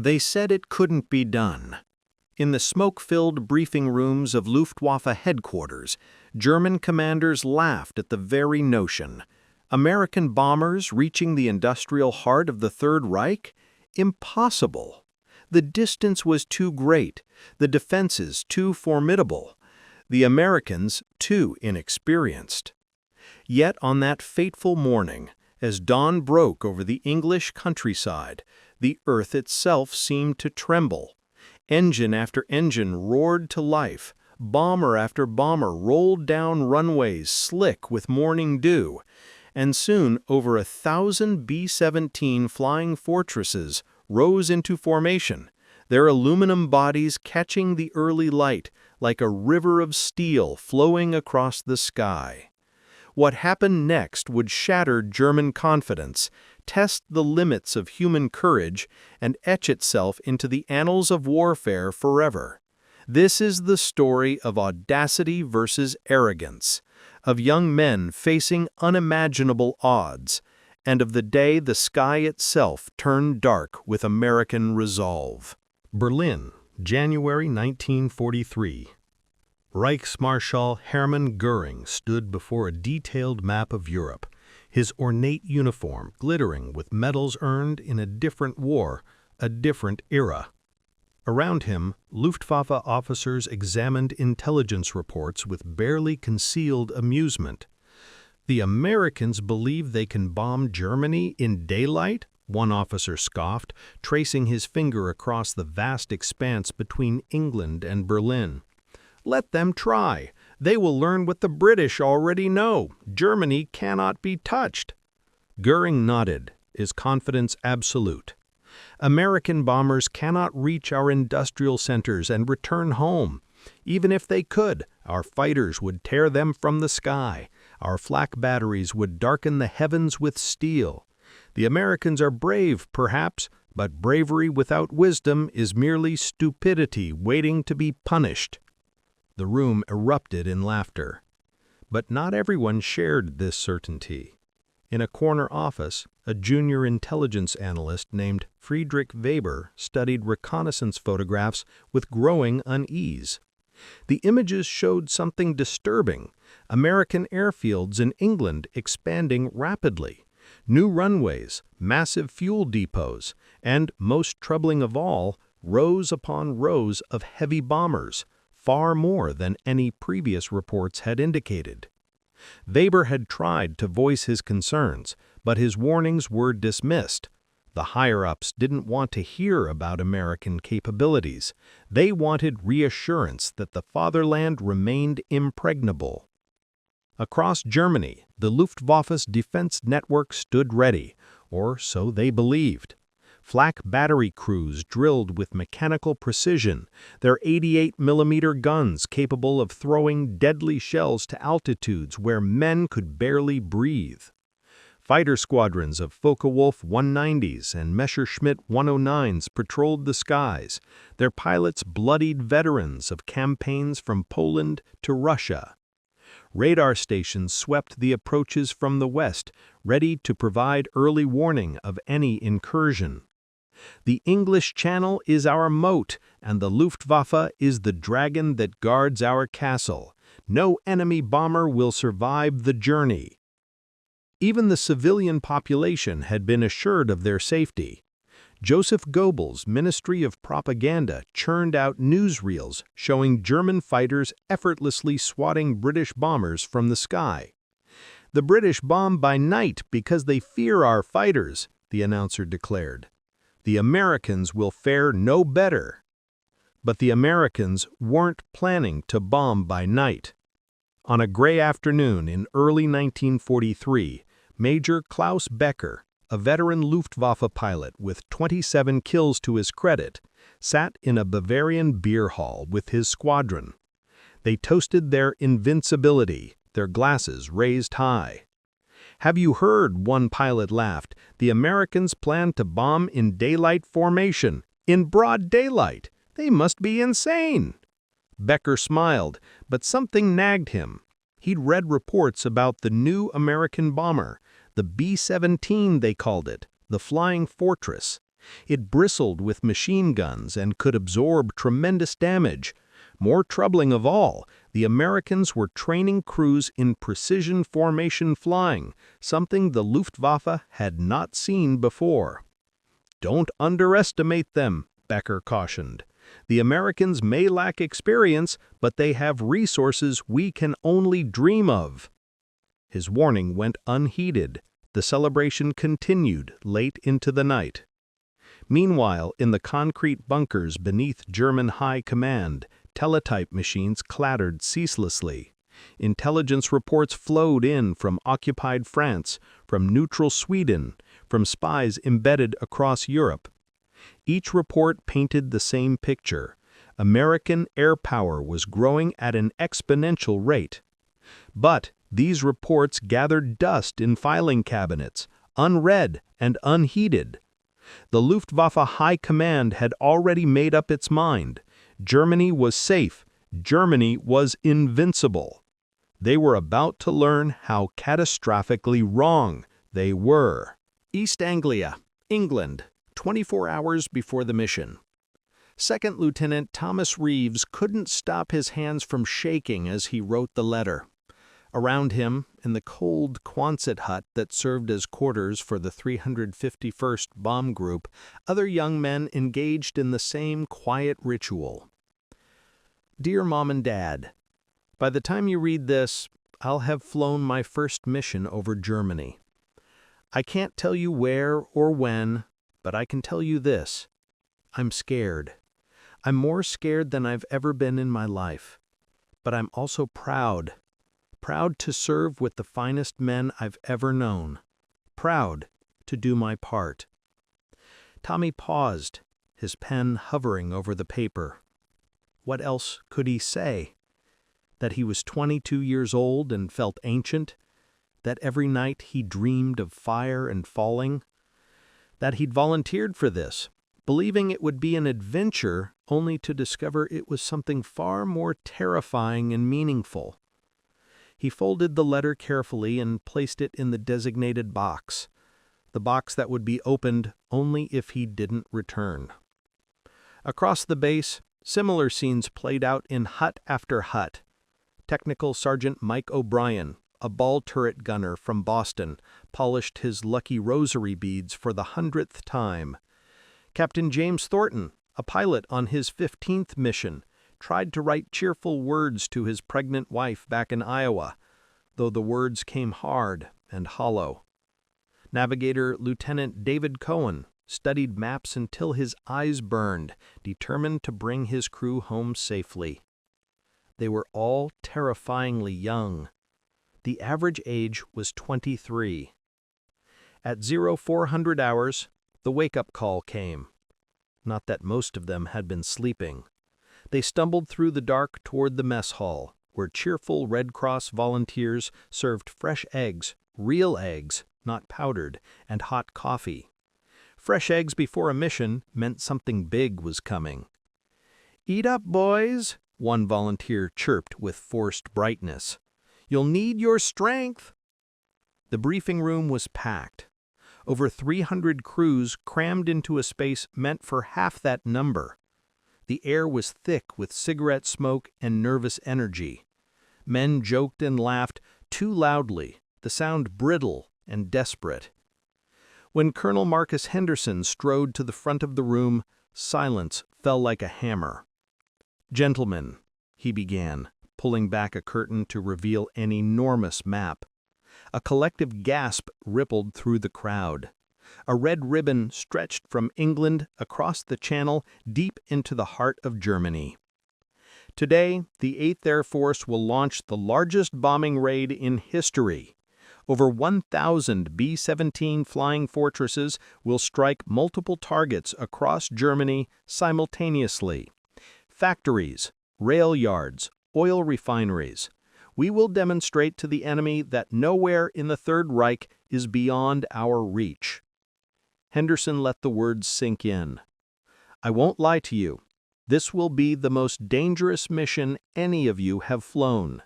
They said it couldn't be done. In the smoke-filled briefing rooms of Luftwaffe headquarters, German commanders laughed at the very notion. American bombers reaching the industrial heart of the Third Reich? Impossible. The distance was too great, the defenses too formidable, the Americans too inexperienced. Yet on that fateful morning, as dawn broke over the English countryside, the earth itself seemed to tremble. Engine after engine roared to life, bomber after bomber rolled down runways slick with morning dew, and soon over 1,000 B-17 flying fortresses rose into formation, their aluminum bodies catching the early light like a river of steel flowing across the sky. What happened next would shatter German confidence, test the limits of human courage, and etch itself into the annals of warfare forever. This is the story of audacity versus arrogance, of young men facing unimaginable odds, and of the day the sky itself turned dark with American resolve. Berlin, January 1943. Reichsmarschall Hermann Göring stood before a detailed map of Europe, his ornate uniform glittering with medals earned in a different war, a different era. Around him, Luftwaffe officers examined intelligence reports with barely concealed amusement. "The Americans believe they can bomb Germany in daylight?" one officer scoffed, tracing his finger across the vast expanse between England and Berlin. "Let them try. They will learn what the British already know. Germany cannot be touched." Göring nodded, his confidence absolute. "American bombers cannot reach our industrial centers and return home. Even if they could, our fighters would tear them from the sky. Our flak batteries would darken the heavens with steel. The Americans are brave, perhaps, but bravery without wisdom is merely stupidity waiting to be punished." The room erupted in laughter. But not everyone shared this certainty. In a corner office, a junior intelligence analyst named Friedrich Weber studied reconnaissance photographs with growing unease. The images showed something disturbing: American airfields in England expanding rapidly, new runways, massive fuel depots, and, most troubling of all, rows upon rows of heavy bombers, far more than any previous reports had indicated. Weber had tried to voice his concerns, but his warnings were dismissed. The higher-ups didn't want to hear about American capabilities. They wanted reassurance that the fatherland remained impregnable. Across Germany, the Luftwaffe's defense network stood ready, or so they believed. Flak battery crews drilled with mechanical precision, their 88mm guns capable of throwing deadly shells to altitudes where men could barely breathe. Fighter squadrons of Focke-Wulf 190s and Messerschmitt 109s patrolled the skies, their pilots bloodied veterans of campaigns from Poland to Russia. Radar stations swept the approaches from the west, ready to provide early warning of any incursion. "The English Channel is our moat, and the Luftwaffe is the dragon that guards our castle. No enemy bomber will survive the journey." Even the civilian population had been assured of their safety. Joseph Goebbels' Ministry of Propaganda churned out newsreels showing German fighters effortlessly swatting British bombers from the sky. "The British bomb by night because they fear our fighters," the announcer declared. "The Americans will fare no better." But the Americans weren't planning to bomb by night. On a gray afternoon in early 1943, Major Klaus Becker, a veteran Luftwaffe pilot with 27 kills to his credit, sat in a Bavarian beer hall with his squadron. They toasted their invincibility, their glasses raised high. "Have you heard?" one pilot laughed. "The Americans plan to bomb in daylight formation, in broad daylight. They must be insane." Becker smiled, but something nagged him. He'd read reports about the new American bomber, the B-17 they called it, the Flying Fortress. It bristled with machine guns and could absorb tremendous damage. More troubling of all, the Americans were training crews in precision formation flying, something the Luftwaffe had not seen before. "Don't underestimate them," Becker cautioned. "The Americans may lack experience, but they have resources we can only dream of." His warning went unheeded. The celebration continued late into the night. Meanwhile, in the concrete bunkers beneath German high command, teletype machines clattered ceaselessly. Intelligence reports flowed in from occupied France, from neutral Sweden, from spies embedded across Europe. Each report painted the same picture. American air power was growing at an exponential rate. But these reports gathered dust in filing cabinets, unread and unheeded. The Luftwaffe High Command had already made up its mind. Germany was safe. Germany was invincible. They were about to learn how catastrophically wrong they were. East Anglia, England, 24 hours before the mission. Second Lieutenant Thomas Reeves couldn't stop his hands from shaking as he wrote the letter. Around him, in the cold Quonset hut that served as quarters for the 351st Bomb Group, other young men engaged in the same quiet ritual. Dear Mom and Dad, by the time you read this, I'll have flown my first mission over Germany. I can't tell you where or when, but I can tell you this. I'm scared. I'm more scared than I've ever been in my life. But I'm also proud. Proud to serve with the finest men I've ever known. Proud to do my part. Tommy paused, his pen hovering over the paper. What else could he say? That he was 22 years old and felt ancient? That every night he dreamed of fire and falling? That he'd volunteered for this, believing it would be an adventure, only to discover it was something far more terrifying and meaningful. He folded the letter carefully and placed it in the designated box, the box that would be opened only if he didn't return. Across the base, similar scenes played out in hut after hut. Technical Sergeant Mike O'Brien, a ball turret gunner from Boston, polished his lucky rosary beads for the 100th time. Captain James Thornton, a pilot on his 15th mission, tried to write cheerful words to his pregnant wife back in Iowa, though the words came hard and hollow. Navigator Lieutenant David Cohen studied maps until his eyes burned, determined to bring his crew home safely. They were all terrifyingly young. The average age was 23. At 0400 hours, the wake-up call came. Not that most of them had been sleeping. They stumbled through the dark toward the mess hall, where cheerful Red Cross volunteers served fresh eggs, real eggs, not powdered, and hot coffee. Fresh eggs before a mission meant something big was coming. "Eat up, boys," one volunteer chirped with forced brightness. "You'll need your strength." The briefing room was packed. Over 300 crews crammed into a space meant for half that number. The air was thick with cigarette smoke and nervous energy. Men joked and laughed too loudly, the sound brittle and desperate. When Colonel Marcus Henderson strode to the front of the room, silence fell like a hammer. "Gentlemen," he began, pulling back a curtain to reveal an enormous map. A collective gasp rippled through the crowd. A red ribbon stretched from England across the Channel deep into the heart of Germany. Today, the 8th Air Force will launch the largest bombing raid in history. Over 1,000 B-17 flying fortresses will strike multiple targets across Germany simultaneously. Factories, rail yards, oil refineries. We will demonstrate to the enemy that nowhere in the Third Reich is beyond our reach. Henderson let the words sink in. "I won't lie to you. This will be the most dangerous mission any of you have flown.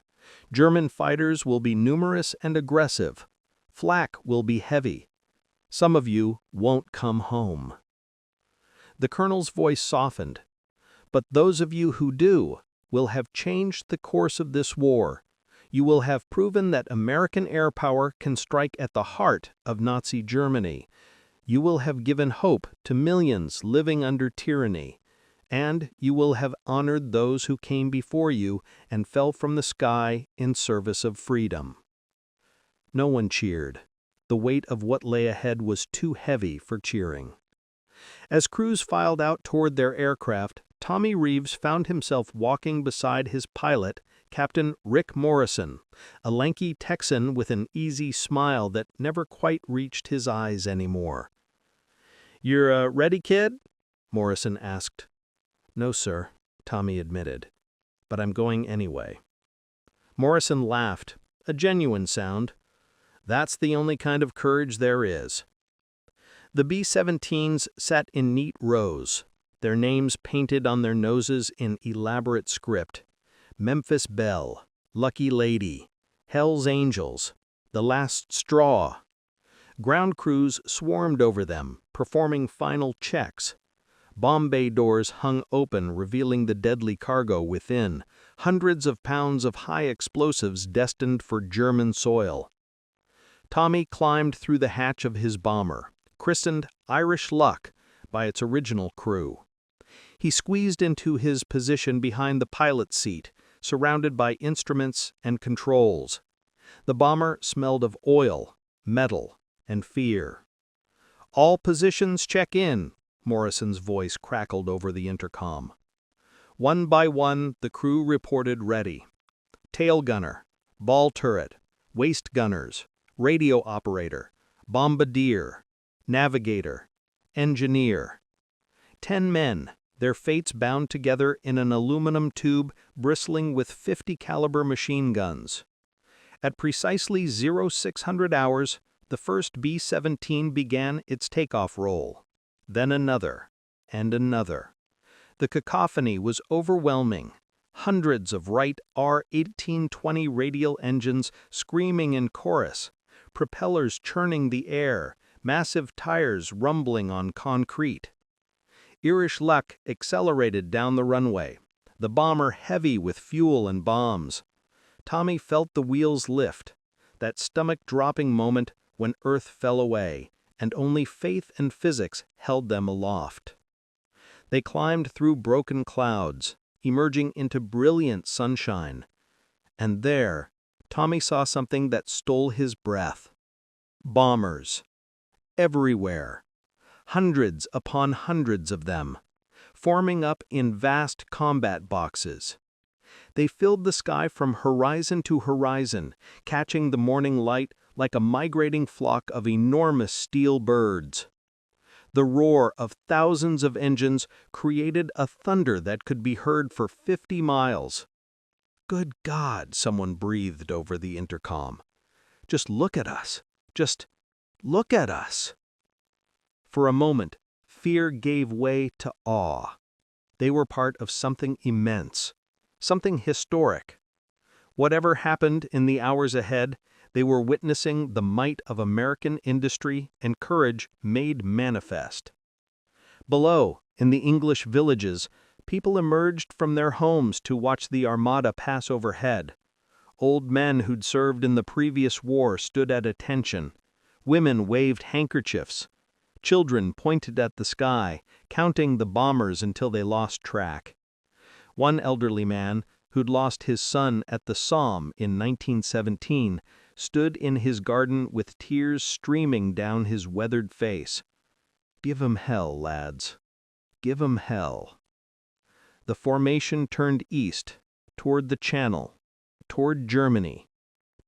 German fighters will be numerous and aggressive. Flak will be heavy. Some of you won't come home." The colonel's voice softened. "But those of you who do will have changed the course of this war. You will have proven that American air power can strike at the heart of Nazi Germany. You will have given hope to millions living under tyranny. And you will have honored those who came before you and fell from the sky in service of freedom." No one cheered. The weight of what lay ahead was too heavy for cheering. As crews filed out toward their aircraft, Tommy Reeves found himself walking beside his pilot, Captain Rick Morrison, a lanky Texan with an easy smile that never quite reached his eyes anymore. "You're ready, kid?" Morrison asked. "No, sir," Tommy admitted, "but I'm going anyway." Morrison laughed, a genuine sound. "That's the only kind of courage there is." The B-17s sat in neat rows, their names painted on their noses in elaborate script. Memphis Belle, Lucky Lady, Hell's Angels, The Last Straw. Ground crews swarmed over them, performing final checks. Bomb bay doors hung open, revealing the deadly cargo within, hundreds of pounds of high explosives destined for German soil. Tommy climbed through the hatch of his bomber, christened Irish Luck by its original crew. He squeezed into his position behind the pilot's seat, surrounded by instruments and controls. The bomber smelled of oil, metal, and fear. "All positions check in," Morrison's voice crackled over the intercom. One by one, the crew reported ready. Tail gunner, ball turret, waist gunners, radio operator, bombardier, navigator, engineer. 10 men, their fates bound together in an aluminum tube bristling with 50 caliber machine guns. At precisely 0600 hours, the first B-17 began its takeoff roll. Then another, and another. The cacophony was overwhelming. Hundreds of Wright R-1820 radial engines screaming in chorus, propellers churning the air, massive tires rumbling on concrete. Irish Luck accelerated down the runway, the bomber heavy with fuel and bombs. Tommy felt the wheels lift, that stomach-dropping moment when Earth fell away, and only faith and physics held them aloft. They climbed through broken clouds, emerging into brilliant sunshine. And there, Tommy saw something that stole his breath. Bombers. Everywhere. Hundreds upon hundreds of them, forming up in vast combat boxes. They filled the sky from horizon to horizon, catching the morning light like a migrating flock of enormous steel birds. The roar of thousands of engines created a thunder that could be heard for 50 miles. "Good God," someone breathed over the intercom. "Just look at us. Just look at us." For a moment, fear gave way to awe. They were part of something immense, something historic. Whatever happened in the hours ahead, they were witnessing the might of American industry and courage made manifest. Below, in the English villages, people emerged from their homes to watch the armada pass overhead. Old men who'd served in the previous war stood at attention. Women waved handkerchiefs. Children pointed at the sky, counting the bombers until they lost track. One elderly man, who'd lost his son at the Somme in 1917, stood in his garden with tears streaming down his weathered face. "Give 'em hell, lads. Give 'em hell." The formation turned east, toward the Channel, toward Germany,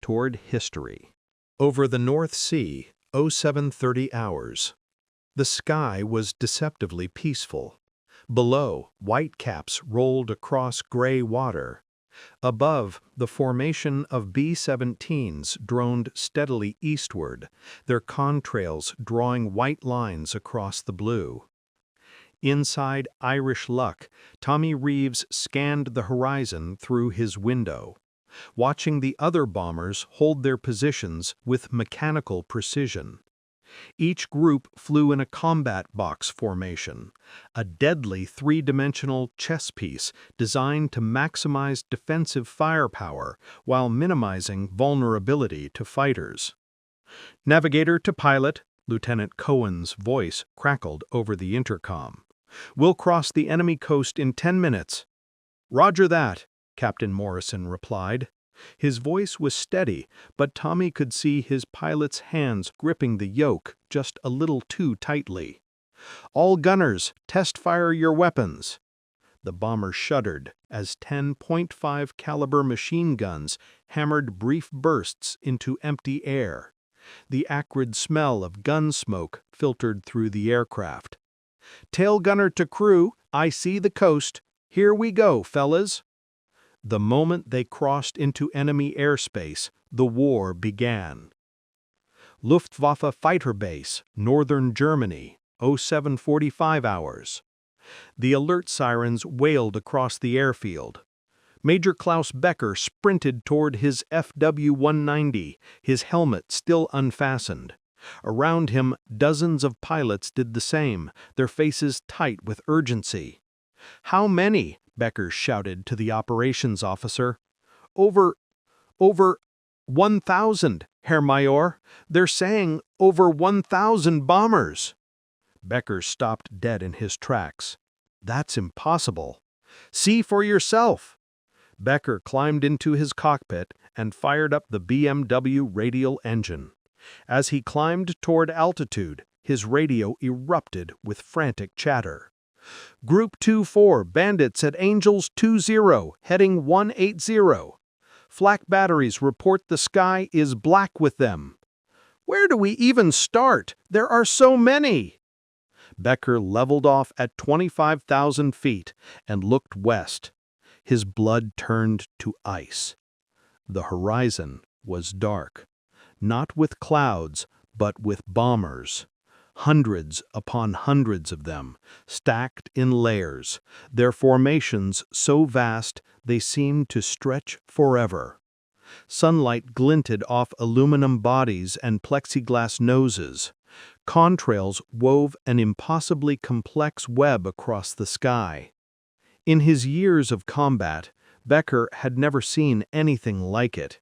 toward history. Over the North Sea, 0730 hours. The sky was deceptively peaceful. Below, whitecaps rolled across gray water. Above, the formation of B-17s droned steadily eastward, their contrails drawing white lines across the blue. Inside Irish Luck, Tommy Reeves scanned the horizon through his window, watching the other bombers hold their positions with mechanical precision. Each group flew in a combat box formation, a deadly three-dimensional chess piece designed to maximize defensive firepower while minimizing vulnerability to fighters. "Navigator to pilot," Lieutenant Cohen's voice crackled over the intercom. "We'll cross the enemy coast in 10 minutes." "Roger that," Captain Morrison replied. His voice was steady, but Tommy could see his pilot's hands gripping the yoke just a little too tightly. "All gunners, test fire your weapons." The bomber shuddered as 10.5 caliber machine guns hammered brief bursts into empty air. The acrid smell of gun smoke filtered through the aircraft. "Tail gunner to crew, I see the coast. Here we go, fellas." The moment they crossed into enemy airspace, the war began. Luftwaffe Fighter Base, Northern Germany, 0745 hours. The alert sirens wailed across the airfield. Major Klaus Becker sprinted toward his FW-190, his helmet still unfastened. Around him, dozens of pilots did the same, their faces tight with urgency. "How many?" Becker shouted to the operations officer. Over 1,000, Herr Major. They're saying over 1,000 bombers." Becker stopped dead in his tracks. "That's impossible." "See for yourself." Becker climbed into his cockpit and fired up the BMW radial engine. As he climbed toward altitude, his radio erupted with frantic chatter. "Group 2-4, bandits at Angels 20, heading 180. Flak batteries report the sky is black with them." "Where do we even start? There are so many." Becker leveled off at 25,000 feet and looked west. His blood turned to ice. The horizon was dark, not with clouds, but with bombers. Hundreds upon hundreds of them, stacked in layers, their formations so vast they seemed to stretch forever. Sunlight glinted off aluminum bodies and plexiglass noses. Contrails wove an impossibly complex web across the sky. In his years of combat, Becker had never seen anything like it.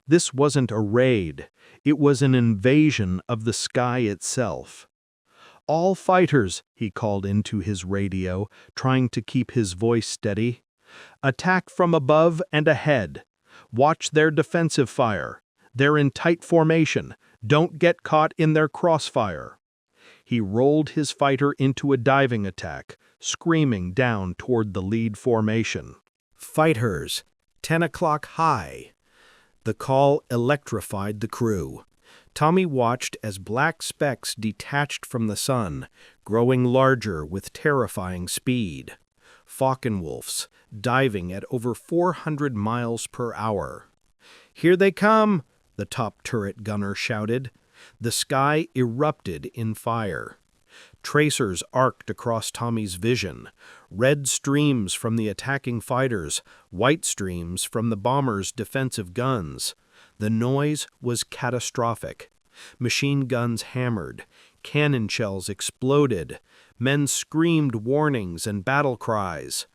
This wasn't a raid, it was an invasion of the sky itself. "All fighters," he called into his radio, trying to keep his voice steady. "Attack from above and ahead. Watch their defensive fire. They're in tight formation. Don't get caught in their crossfire." He rolled his fighter into a diving attack, screaming down toward the lead formation. "Fighters, 10 o'clock high." The call electrified the crew. Tommy watched as black specks detached from the sun, growing larger with terrifying speed. Falkenwolves, diving at over 400 miles per hour. "Here they come," the top turret gunner shouted. The sky erupted in fire. Tracers arced across Tommy's vision, red streams from the attacking fighters, white streams from the bombers' defensive guns. The noise was catastrophic. Machine guns hammered, cannon shells exploded, men screamed warnings and battle cries.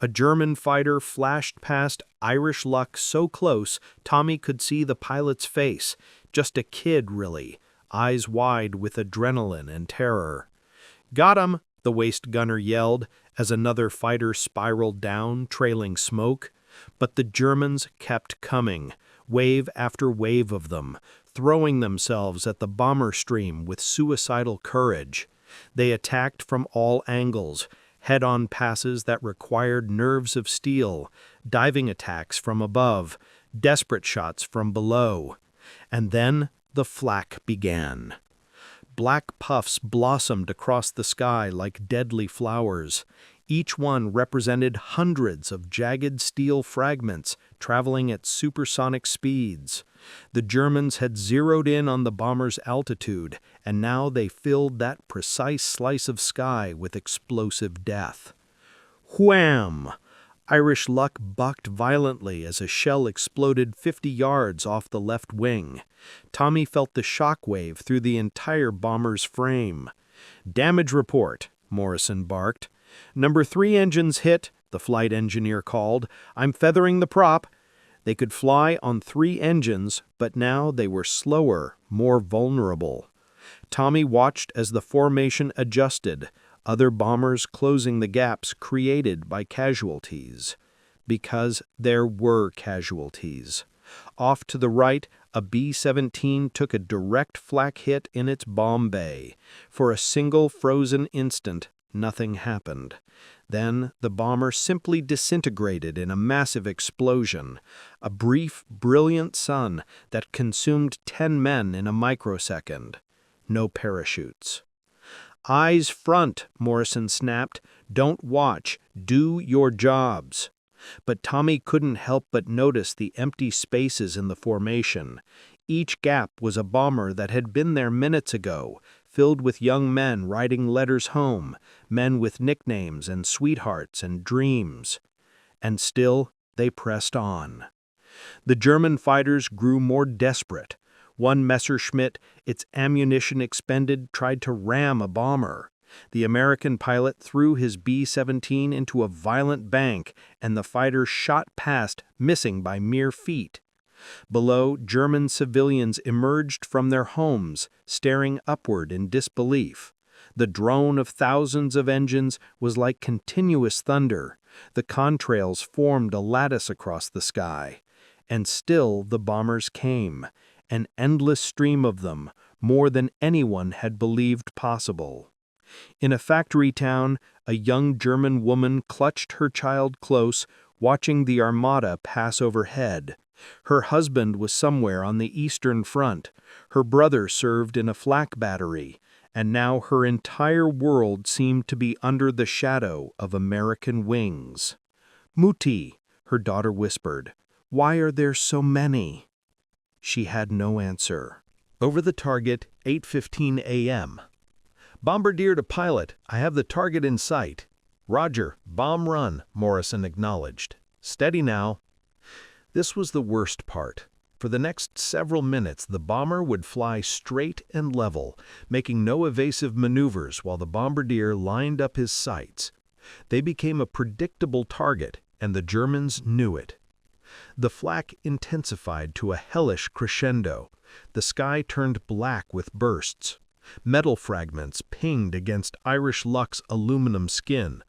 A German fighter flashed past Irish Luck so close Tommy could see the pilot's face, just a kid really, eyes wide with adrenaline and terror. "Got him!" the waist gunner yelled as another fighter spiraled down, trailing smoke. But the Germans kept coming, wave after wave of them, throwing themselves at the bomber stream with suicidal courage. They attacked from all angles, head-on passes that required nerves of steel, diving attacks from above, desperate shots from below. And then the flak began. Black puffs blossomed across the sky like deadly flowers. Each one represented hundreds of jagged steel fragments traveling at supersonic speeds. The Germans had zeroed in on the bomber's altitude, and now they filled that precise slice of sky with explosive death. Wham! Irish luck bucked violently as a shell exploded 50 yards off the left wing. Tommy felt the shock wave through the entire bomber's frame. "Damage report," Morrison barked. "Number 3 engines hit," the flight engineer called. "I'm feathering the prop." They could fly on 3 engines, but now they were slower, more vulnerable. Tommy watched as the formation adjusted, other bombers closing the gaps created by casualties. Because there were casualties. Off to the right, a B-17 took a direct flak hit in its bomb bay. For a single frozen instant, nothing happened. Then the bomber simply disintegrated in a massive explosion, a brief, brilliant sun that consumed 10 men in a microsecond. No parachutes. "Eyes front," Morrison snapped. "Don't watch. Do your jobs." But Tommy couldn't help but notice the empty spaces in the formation. Each gap was a bomber that had been there minutes ago, filled with young men writing letters home, men with nicknames and sweethearts and dreams. And still, they pressed on. The German fighters grew more desperate. One Messerschmitt, its ammunition expended, tried to ram a bomber. The American pilot threw his B-17 into a violent bank, and the fighter shot past, missing by mere feet. Below, German civilians emerged from their homes, staring upward in disbelief. The drone of thousands of engines was like continuous thunder. The contrails formed a lattice across the sky. And still the bombers came, an endless stream of them, more than anyone had believed possible. In a factory town, a young German woman clutched her child close, watching the armada pass overhead. Her husband was somewhere on the Eastern Front, her brother served in a flak battery, and now her entire world seemed to be under the shadow of American wings. "Mutti," her daughter whispered, "why are there so many?" She had no answer. Over the target, 8:15 a.m. "Bombardier to pilot, I have the target in sight." "Roger, bomb run," Morrison acknowledged. "Steady now." This was the worst part. For the next several minutes, the bomber would fly straight and level, making no evasive maneuvers while the bombardier lined up his sights. They became a predictable target, and the Germans knew it. The flak intensified to a hellish crescendo. The sky turned black with bursts. Metal fragments pinged against Irish Luck's aluminum skin.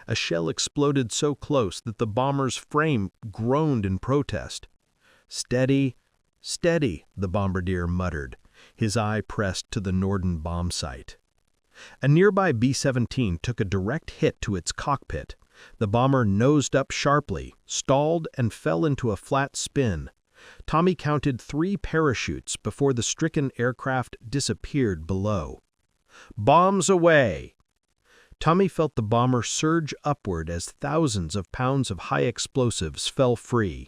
A shell exploded so close that the bomber's frame groaned in protest. "Steady, steady," the bombardier muttered, his eye pressed to the Norden bomb site. A nearby B-17 took a direct hit to its cockpit. The bomber nosed up sharply, stalled, and fell into a flat spin. Tommy counted 3 parachutes before the stricken aircraft disappeared below. "Bombs away!" Tommy felt the bomber surge upward as thousands of pounds of high explosives fell free.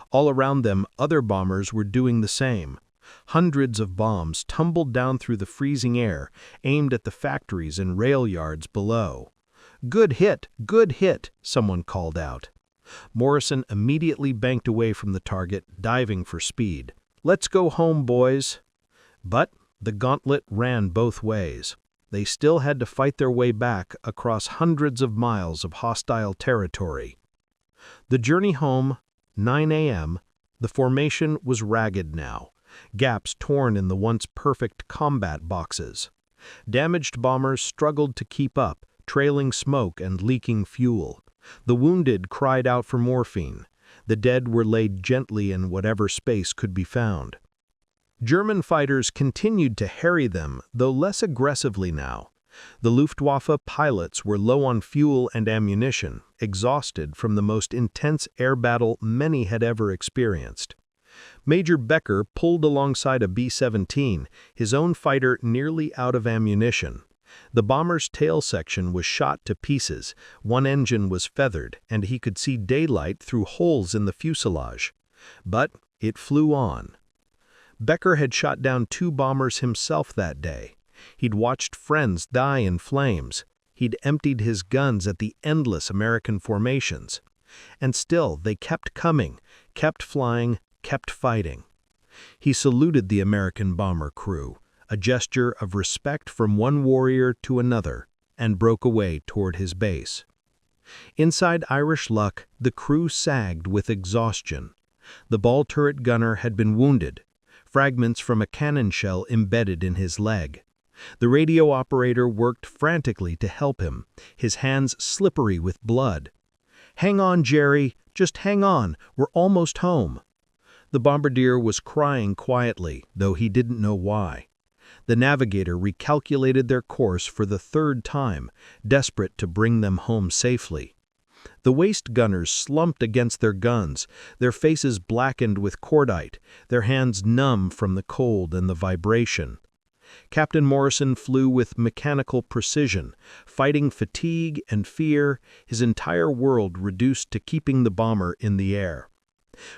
All around them, other bombers were doing the same. Hundreds of bombs tumbled down through the freezing air, aimed at the factories and rail yards below. "Good hit," someone called out. Morrison immediately banked away from the target, diving for speed. "Let's go home, boys." But the gauntlet ran both ways. They still had to fight their way back across hundreds of miles of hostile territory. The journey home, 9 a.m., the formation was ragged now, gaps torn in the once perfect combat boxes. Damaged bombers struggled to keep up, trailing smoke and leaking fuel. The wounded cried out for morphine. The dead were laid gently in whatever space could be found. German fighters continued to harry them, though less aggressively now. The Luftwaffe pilots were low on fuel and ammunition, exhausted from the most intense air battle many had ever experienced. Major Becker pulled alongside a B-17, his own fighter nearly out of ammunition. The bomber's tail section was shot to pieces, one engine was feathered, and he could see daylight through holes in the fuselage. But it flew on. Becker had shot down 2 bombers himself that day. He'd watched friends die in flames. He'd emptied his guns at the endless American formations. And still they kept coming, kept flying, kept fighting. He saluted the American bomber crew, a gesture of respect from one warrior to another, and broke away toward his base. Inside Irish Luck, the crew sagged with exhaustion. The ball turret gunner had been wounded, fragments from a cannon shell embedded in his leg. The radio operator worked frantically to help him, his hands slippery with blood. "Hang on, Jerry, just hang on, we're almost home." The bombardier was crying quietly, though he didn't know why. The navigator recalculated their course for the third time, desperate to bring them home safely. The waist gunners slumped against their guns, their faces blackened with cordite, their hands numb from the cold and the vibration. Captain Morrison flew with mechanical precision, fighting fatigue and fear, his entire world reduced to keeping the bomber in the air.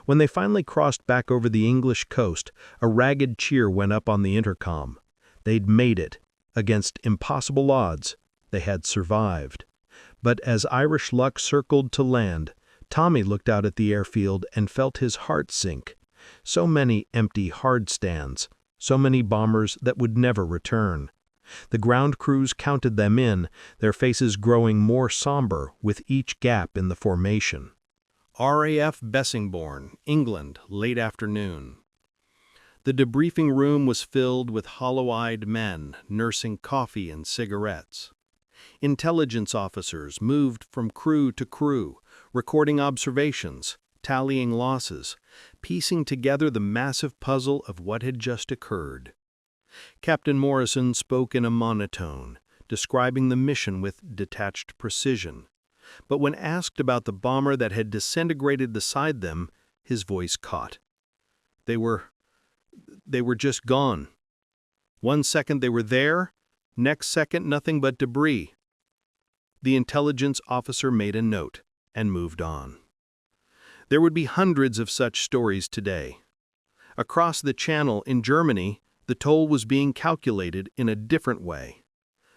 When they finally crossed back over the English coast, a ragged cheer went up on the intercom. They'd made it. Against impossible odds, they had survived. But as Irish Luck circled to land, Tommy looked out at the airfield and felt his heart sink. So many empty hard stands, so many bombers that would never return. The ground crews counted them in, their faces growing more somber with each gap in the formation. RAF Bessingbourne, England, late afternoon. The debriefing room was filled with hollow-eyed men nursing coffee and cigarettes. Intelligence officers moved from crew to crew, recording observations, tallying losses, piecing together the massive puzzle of what had just occurred. Captain Morrison spoke in a monotone, describing the mission with detached precision. But when asked about the bomber that had disintegrated beside them, his voice caught. They were just gone. One second they were there, next second nothing but debris. The intelligence officer made a note and moved on. There would be hundreds of such stories today. Across the channel in Germany, the toll was being calculated in a different way.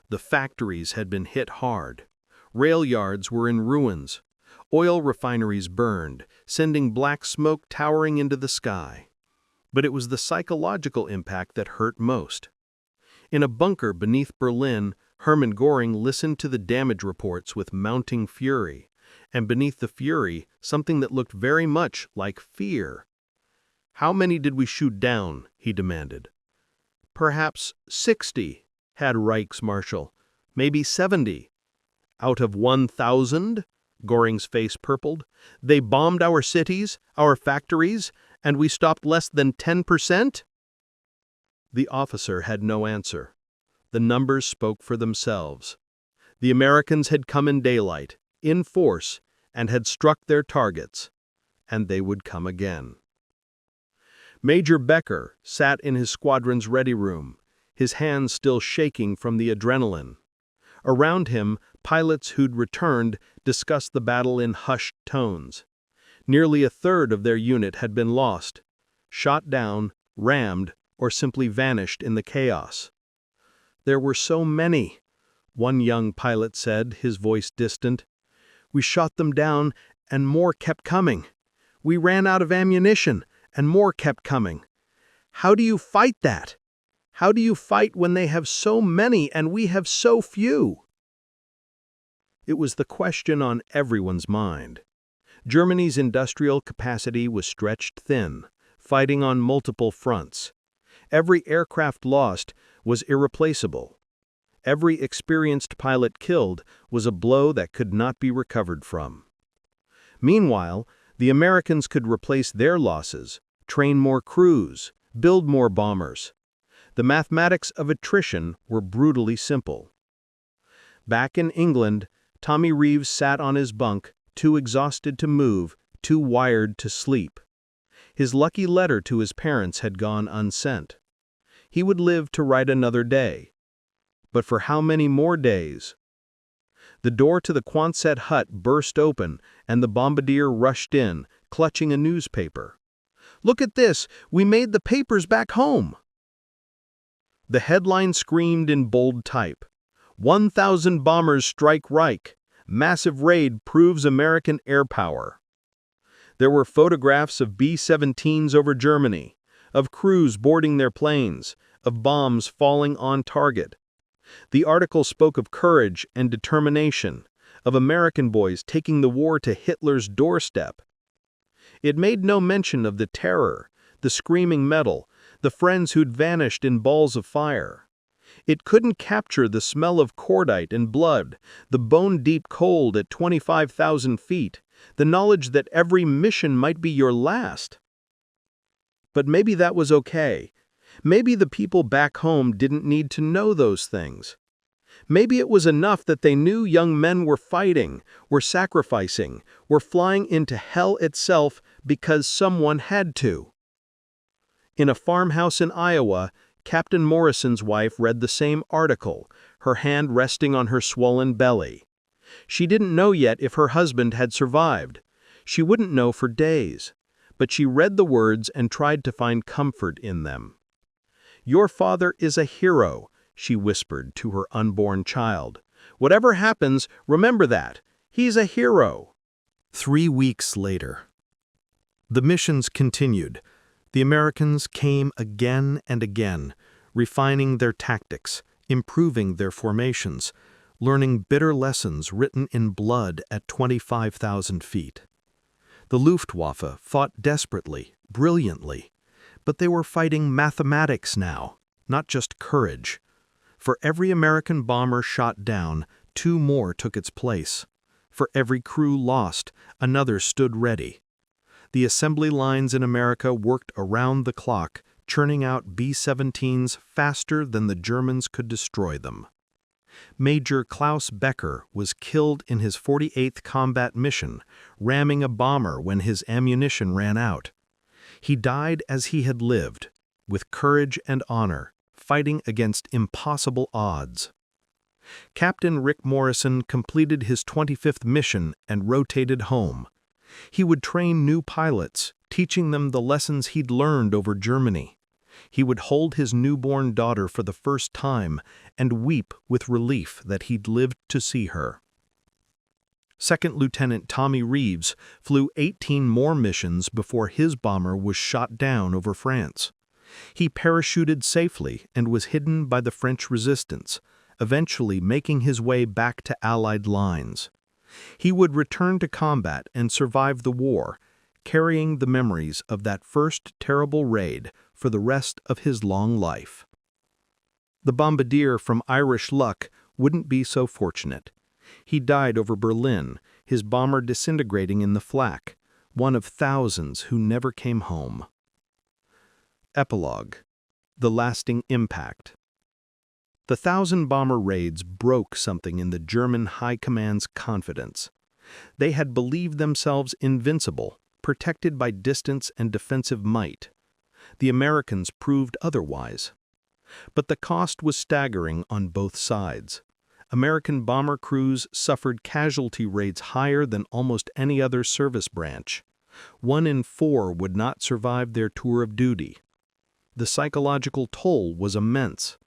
The factories had been hit hard. Rail yards were in ruins. Oil refineries burned, sending black smoke towering into the sky. But it was the psychological impact that hurt most. In a bunker beneath Berlin, Hermann Göring listened to the damage reports with mounting fury, and beneath the fury, something that looked very much like fear. "How many did we shoot down?" he demanded. "Perhaps 60, had Reichsmarschall. Maybe 70. Out of 1,000? Göring's face purpled. "They bombed our cities, our factories, and we stopped less than 10%? The officer had no answer. The numbers spoke for themselves. The Americans had come in daylight, in force, and had struck their targets, and they would come again. Major Becker sat in his squadron's ready room, his hands still shaking from the adrenaline. Around him, pilots who'd returned discussed the battle in hushed tones. Nearly a third of their unit had been lost, shot down, rammed, or simply vanished in the chaos. "There were so many," one young pilot said, his voice distant. "We shot them down, and more kept coming. We ran out of ammunition, and more kept coming. How do you fight that? How do you fight when they have so many and we have so few?" It was the question on everyone's mind. Germany's industrial capacity was stretched thin, fighting on multiple fronts. Every aircraft lost was irreplaceable. Every experienced pilot killed was a blow that could not be recovered from. Meanwhile, the Americans could replace their losses, train more crews, build more bombers. The mathematics of attrition were brutally simple. Back in England, Tommy Reeves sat on his bunk, too exhausted to move, too wired to sleep. His lucky letter to his parents had gone unsent. He would live to write another day. But for how many more days? The door to the Quonset hut burst open, and the bombardier rushed in, clutching a newspaper. "Look at this! We made the papers back home!" The headline screamed in bold type, "1,000 bombers strike Reich. Massive raid proves American air power. There were photographs of B-17s over Germany, of crews boarding their planes, of bombs falling on target. The article spoke of courage and determination, of American boys taking the war to Hitler's doorstep. It made no mention of the terror, the screaming metal, the friends who'd vanished in balls of fire. It couldn't capture the smell of cordite and blood, the bone-deep cold at 25,000 feet, the knowledge that every mission might be your last. But maybe that was okay. Maybe the people back home didn't need to know those things. Maybe it was enough that they knew young men were fighting, were sacrificing, were flying into hell itself because someone had to. In a farmhouse in Iowa, Captain Morrison's wife read the same article, her hand resting on her swollen belly. She didn't know yet if her husband had survived. She wouldn't know for days. But she read the words and tried to find comfort in them. "Your father is a hero," she whispered to her unborn child. "Whatever happens, remember that. He's a hero." 3 weeks later. The missions continued. The Americans came again and again, refining their tactics, improving their formations, learning bitter lessons written in blood at 25,000 feet. The Luftwaffe fought desperately, brilliantly, but they were fighting mathematics now, not just courage. For every American bomber shot down, 2 more took its place. For every crew lost, another stood ready. The assembly lines in America worked around the clock, churning out B-17s faster than the Germans could destroy them. Major Klaus Becker was killed in his 48th combat mission, ramming a bomber when his ammunition ran out. He died as he had lived, with courage and honor, fighting against impossible odds. Captain Rick Morrison completed his 25th mission and rotated home. He would train new pilots, teaching them the lessons he'd learned over Germany. He would hold his newborn daughter for the first time and weep with relief that he'd lived to see her. Second Lieutenant Tommy Reeves flew 18 more missions before his bomber was shot down over France. He parachuted safely and was hidden by the French resistance, eventually making his way back to Allied lines. He would return to combat and survive the war, carrying the memories of that first terrible raid for the rest of his long life. The bombardier from Irish Luck wouldn't be so fortunate. He died over Berlin, his bomber disintegrating in the flak, one of thousands who never came home. Epilogue: The lasting impact. The 1,000-bomber raids broke something in the German High Command's confidence. They had believed themselves invincible, protected by distance and defensive might. The Americans proved otherwise. But the cost was staggering on both sides. American bomber crews suffered casualty rates higher than almost any other service branch. 1 in 4 would not survive their tour of duty. The psychological toll was immense.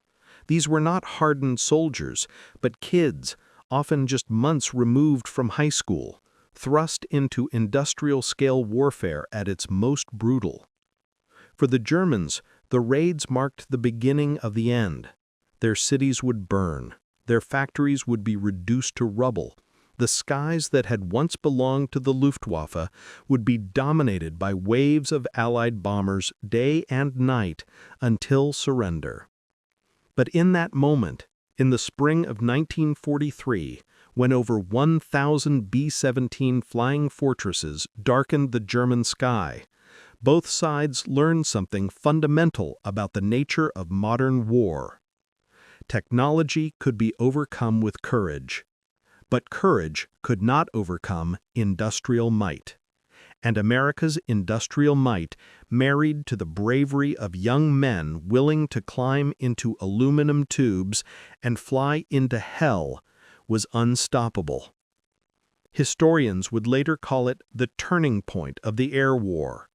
These were not hardened soldiers, but kids, often just months removed from high school, thrust into industrial-scale warfare at its most brutal. For the Germans, the raids marked the beginning of the end. Their cities would burn. Their factories would be reduced to rubble. The skies that had once belonged to the Luftwaffe would be dominated by waves of Allied bombers day and night until surrender. But in that moment, in the spring of 1943, when over 1,000 B-17 flying fortresses darkened the German sky, both sides learned something fundamental about the nature of modern war. Technology could be overcome with courage, but courage could not overcome industrial might. And America's industrial might, married to the bravery of young men willing to climb into aluminum tubes and fly into hell, was unstoppable. Historians would later call it the turning point of the air war,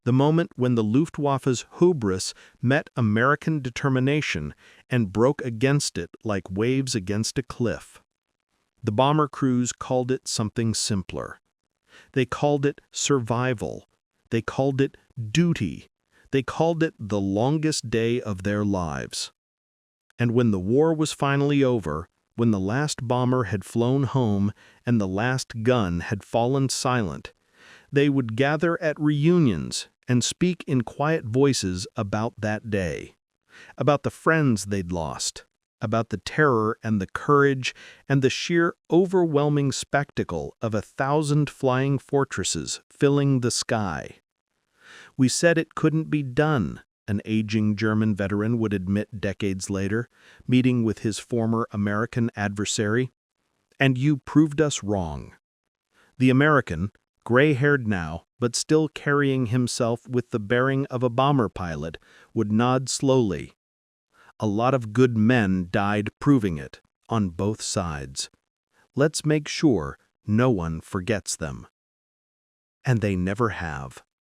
the moment when the Luftwaffe's hubris met American determination and broke against it like waves against a cliff. The bomber crews called it something simpler. They called it survival. They called it duty. They called it the longest day of their lives. And when the war was finally over, when the last bomber had flown home and the last gun had fallen silent, they would gather at reunions and speak in quiet voices about that day, about the friends they'd lost, about the terror and the courage and the sheer overwhelming spectacle of 1,000 flying fortresses filling the sky. We said it couldn't be done, an aging German veteran would admit decades later, meeting with his former American adversary. And you proved us wrong. The American, gray-haired now, but still carrying himself with the bearing of a bomber pilot, would nod slowly. A lot of good men died proving it, on both sides. Let's make sure no one forgets them. And they never have.